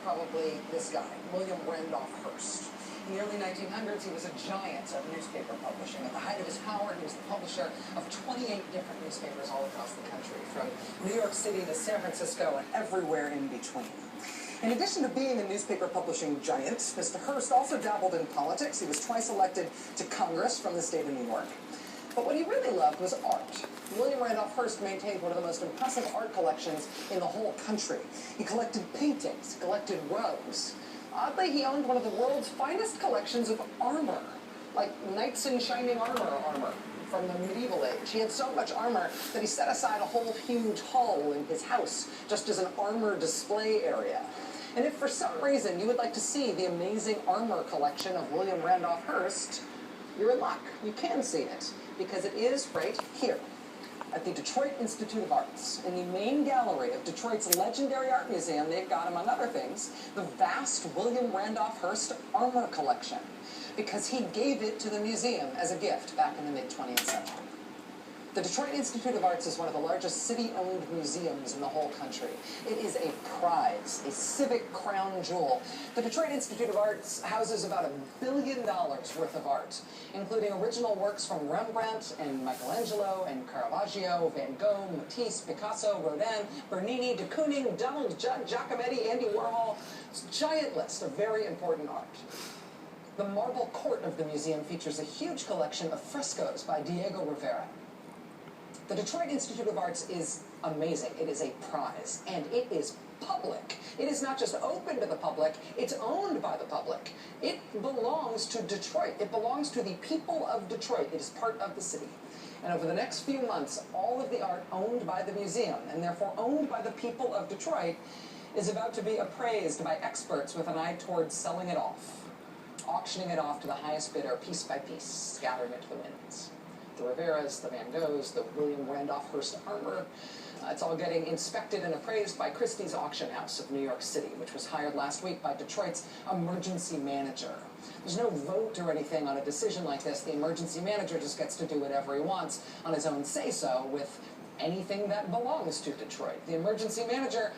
probably this guy, William Randolph Hearst. In the early 1900s, he was a giant of newspaper publishing. At the height of his power, he was the publisher of 28 different newspapers all across the country, from New York City to San Francisco and everywhere in between. In addition to being a newspaper publishing giant, Mr. Hearst also dabbled in politics. He was twice elected to Congress from the state of New York. But what he really loved was art. William Randolph Hearst maintained one of the most impressive art collections in the whole country. He collected paintings, collected rugs. Oddly, he owned one of the world's finest collections of armor, like knights in shining armor from the medieval age. He had so much armor that he set aside a whole huge hall in his house just as an armor display area. And if for some reason you would like to see the amazing armor collection of William Randolph Hearst, you're in luck. You can see it, because it is right here at the Detroit Institute of Arts. In the main gallery of Detroit's legendary art museum, they've got, among other things, the vast William Randolph Hearst armor collection, because he gave it to the museum as a gift back in the mid-20th century. The Detroit Institute of Arts is one of the largest city-owned museums in the whole country. It is a prize, a civic crown jewel. The Detroit Institute of Arts houses about $1 billion worth of art, including original works from Rembrandt and Michelangelo and Caravaggio, Van Gogh, Matisse, Picasso, Rodin, Bernini, de Kooning, Donald Judd, Giacometti, Andy Warhol. It's a giant list of very important art. The marble court of the museum features a huge collection of frescoes by Diego Rivera. The Detroit Institute of Arts is amazing. It is a prize, and it is public. It is not just open to the public, it's owned by the public. It belongs to Detroit. It belongs to the people of Detroit. It is part of the city. And over the next few months, all of the art owned by the museum, and therefore owned by the people of Detroit, is about to be appraised by experts with an eye towards selling it off, auctioning it off to the highest bidder piece by piece, scattering it to the winds. The Riveras, the Van Goghs, the William Randolph Hearst armor. It's all getting inspected and appraised by Christie's Auction House of New York City, which was hired last week by Detroit's emergency manager. There's no vote or anything on a decision like this. The emergency manager just gets to do whatever he wants on his own say-so with anything that belongs to Detroit. The emergency manager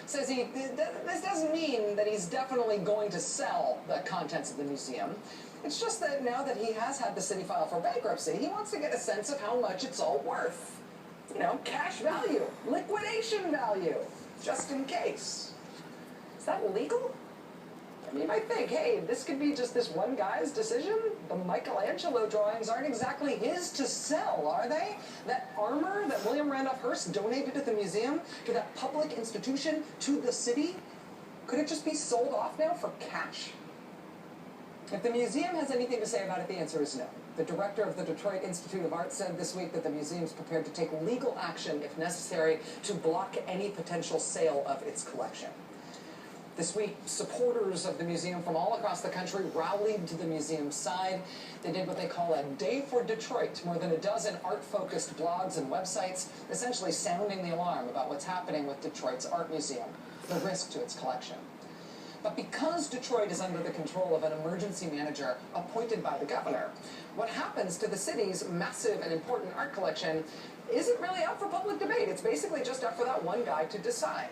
says this doesn't mean that he's definitely going to sell the contents of the museum. It's just that now that he has had the city file for bankruptcy, he wants to get a sense of how much it's all worth. You know, cash value, liquidation value, just in case. Is that legal? I mean, you might think, hey, this could be just this one guy's decision. The Michelangelo drawings aren't exactly his to sell, are they? That armor that William Randolph Hearst donated to the museum, to that public institution, to the city, could it just be sold off now for cash? If the museum has anything to say about it, the answer is no. The director of the Detroit Institute of Arts said this week that the museum is prepared to take legal action, if necessary, to block any potential sale of its collection. This week, supporters of the museum from all across the country rallied to the museum's side. They did what they call a Day for Detroit. More than a dozen art-focused blogs and websites, essentially sounding the alarm about what's happening with Detroit's art museum, the risk to its collection. But because Detroit is under the control of an emergency manager appointed by the governor, what happens to the city's massive and important art collection isn't really up for public debate. It's basically just up for that one guy to decide.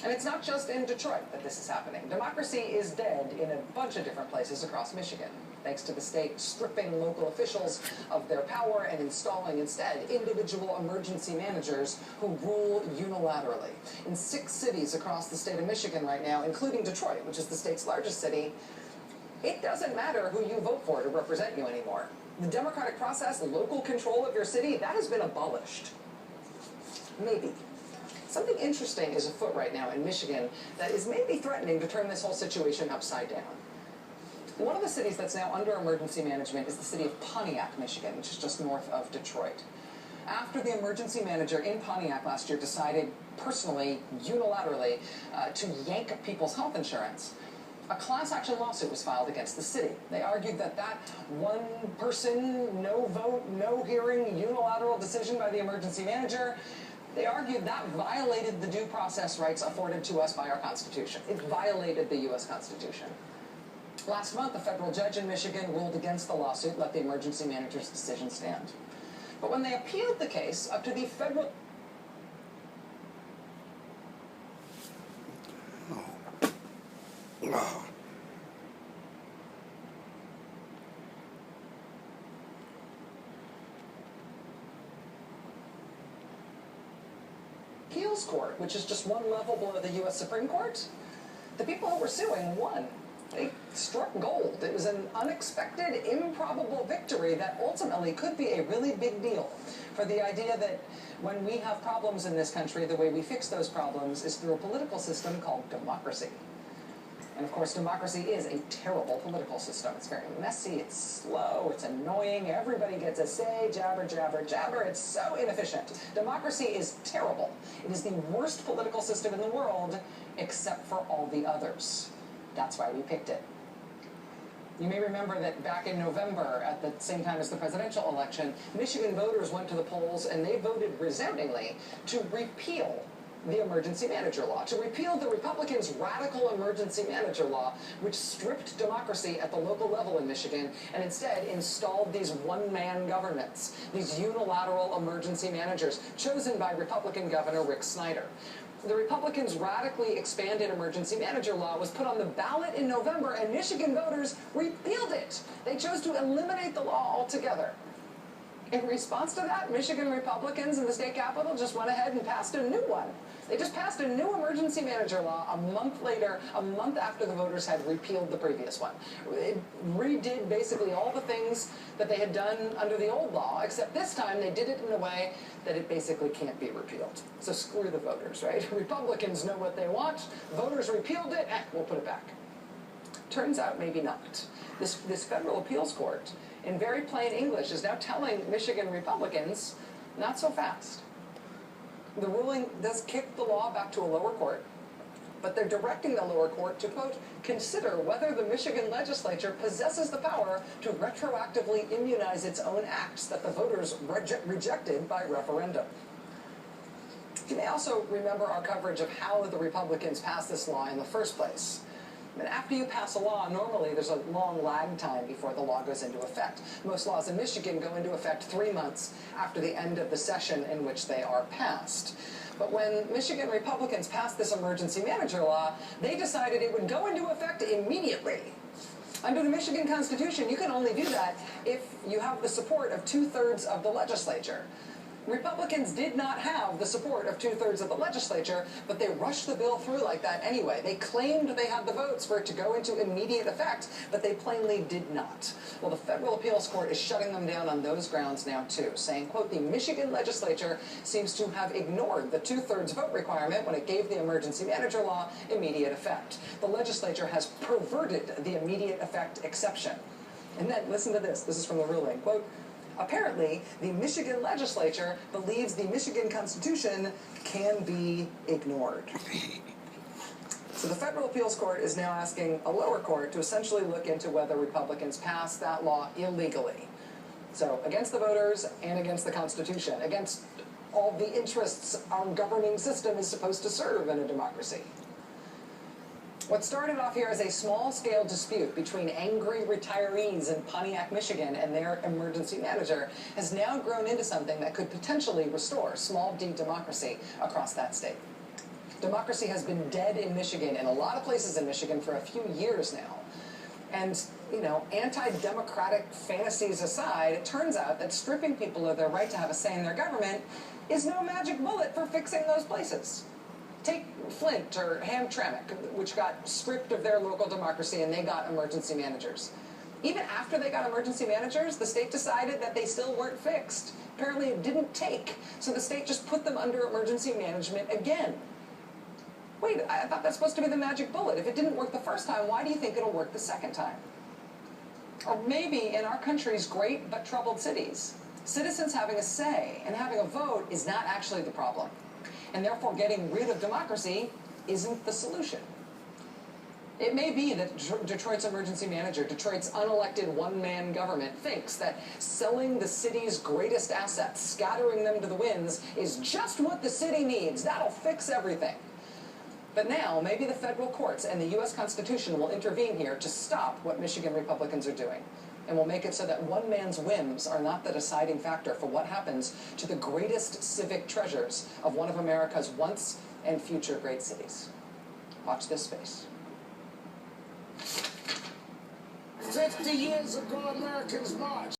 And it's not just in Detroit that this is happening. Democracy is dead in a bunch of different places across Michigan, thanks to the state stripping local officials of their power and installing instead individual emergency managers who rule unilaterally. In 6 cities across the state of Michigan right now, including Detroit, which is the state's largest city, it doesn't matter who you vote for to represent you anymore. The democratic process, local control of your city, that has been abolished. Maybe. Something interesting is afoot right now in Michigan that is maybe threatening to turn this whole situation upside down. One of the cities that's now under emergency management is the city of Pontiac, Michigan, which is just north of Detroit. After the emergency manager in Pontiac last year decided personally, unilaterally, to yank people's health insurance, a class action lawsuit was filed against the city. They argued that that one person, no vote, no hearing, unilateral decision by the emergency manager, they argued that violated the due process rights afforded to us by our Constitution. It violated the U.S. Constitution. Last month, a federal judge in Michigan ruled against the lawsuit, let the emergency manager's decision stand. But when they appealed the case up to the federal... Oh. Oh. Appeals court, which is just one level below the U.S. Supreme Court. The people who were suing won. They struck gold. It was an unexpected, improbable victory that ultimately could be a really big deal for the idea that when we have problems in this country, the way we fix those problems is through a political system called democracy. And of course, democracy is a terrible political system. It's very messy, it's slow, it's annoying, everybody gets a say, jabber, jabber, jabber. It's so inefficient. Democracy is terrible. It is the worst political system in the world, except for all the others. That's why we picked it. You may remember that back in November, at the same time as the presidential election, Michigan voters went to the polls and they voted resoundingly to repeal the emergency manager law, to repeal the Republicans' radical emergency manager law, which stripped democracy at the local level in Michigan and instead installed these one-man governments, these unilateral emergency managers chosen by Republican Governor Rick Snyder. The Republicans' radically expanded emergency manager law was put on the ballot in November, and Michigan voters repealed it. They chose to eliminate the law altogether. In response to that, Michigan Republicans in the state capitol just went ahead and passed a new one. They just passed a new emergency manager law a month later, a month after the voters had repealed the previous one. It redid basically all the things that they had done under the old law, except this time they did it in a way that it basically can't be repealed. So screw the voters, right? Republicans know what they want. Voters repealed it, we'll put it back. Turns out maybe not. This federal appeals court, in very plain English, is now telling Michigan Republicans, not so fast. The ruling does kick the law back to a lower court, but they're directing the lower court to, quote, consider whether the Michigan legislature possesses the power to retroactively immunize its own acts that the voters rejected by referendum. You may also remember our coverage of how the Republicans passed this law in the first place. And after you pass a law, normally there's a long lag time before the law goes into effect. Most laws in Michigan go into effect 3 months after the end of the session in which they are passed. But when Michigan Republicans passed this emergency manager law, they decided it would go into effect immediately. Under the Michigan Constitution, you can only do that if you have the support of 2/3 of the legislature. Republicans did not have the support of 2/3 of the legislature, but they rushed the bill through like that anyway. They claimed they had the votes for it to go into immediate effect, but they plainly did not. Well, the federal appeals court is shutting them down on those grounds now too, saying, quote, the Michigan legislature seems to have ignored the 2/3 vote requirement when it gave the emergency manager law immediate effect. The legislature has perverted the immediate effect exception. And then, listen to this. This is from the ruling. Quote, apparently, the Michigan legislature believes the Michigan Constitution can be ignored. So the federal appeals court is now asking a lower court to essentially look into whether Republicans passed that law illegally. So against the voters and against the Constitution, against all the interests our governing system is supposed to serve in a democracy. What started off here as a small-scale dispute between angry retirees in Pontiac, Michigan and their emergency manager has now grown into something that could potentially restore small d democracy across that state. Democracy has been dead in Michigan, in a lot of places in Michigan, for a few years now. And, you know, anti-democratic fantasies aside, it turns out that stripping people of their right to have a say in their government is no magic bullet for fixing those places. Take Flint or Hamtramck, which got stripped of their local democracy and they got emergency managers. Even after they got emergency managers, the state decided that they still weren't fixed. Apparently it didn't take, so the state just put them under emergency management again. Wait, I thought that's supposed to be the magic bullet. If it didn't work the first time, why do you think it'll work the second time? Or maybe in our country's great but troubled cities, citizens having a say and having a vote is not actually the problem. And therefore getting rid of democracy isn't the solution. It may be that Detroit's emergency manager, Detroit's unelected one-man government, thinks that selling the city's greatest assets, scattering them to the winds, is just what the city needs. That'll fix everything. But now, maybe the federal courts and the U.S. Constitution will intervene here to stop what Michigan Republicans are doing, and will make it so that one man's whims are not the deciding factor for what happens to the greatest civic treasures of one of America's once and future great cities. Watch this space. 50 years ago, Americans marched.